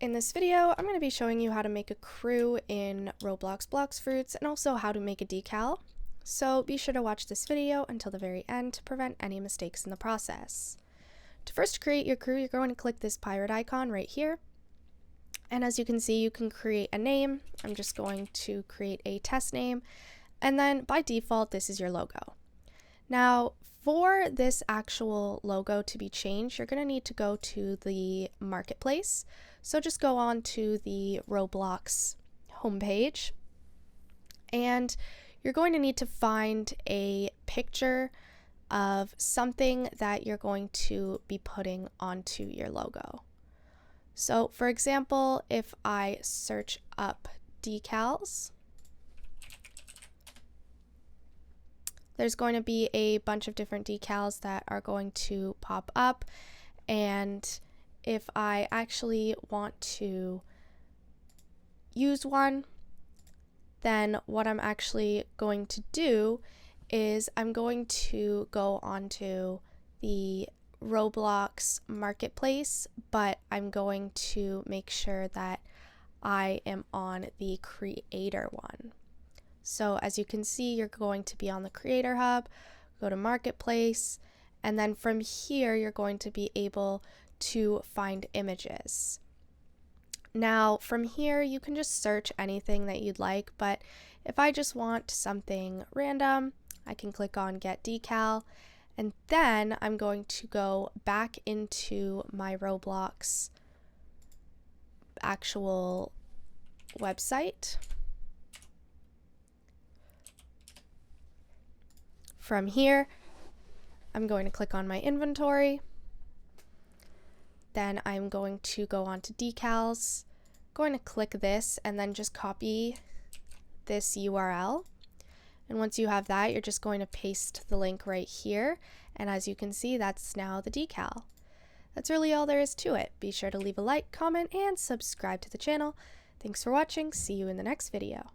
In this video, I'm going to be showing you how to make a crew in Roblox Blox Fruits and also how to make a decal. So be sure to watch this video until the very end to prevent any mistakes in the process. To first create your crew, you're going to click this pirate icon right here. And as you can see, you can create a name. I'm just going to create a test name. And then by default, this is your logo. Now, for this actual logo to be changed, you're going to need to go to the marketplace. So just go on to the Roblox homepage, and you're going to need to find a picture of something that you're going to be putting onto your logo. So for example, if I search up decals, there's going to be a bunch of different decals that are going to pop up, and if I actually want to use one, then what I'm actually going to do is I'm going to go onto the Roblox marketplace, but I'm going to make sure that I am on the creator one. So as you can see, you're going to be on the creator hub, go to marketplace, and then from here you're going to be able to find images. Now from here you can just search anything that you'd like, but if I just want something random, I can click on get decal, and then I'm going to go back into my Roblox actual website. From here, I'm going to click on my inventory. Then I'm going to go on to decals, going to click this and then just copy this URL. And once you have that, you're just going to paste the link right here. And as you can see, that's now the decal. That's really all there is to it. Be sure to leave a like, comment, and subscribe to the channel. Thanks for watching. See you in the next video.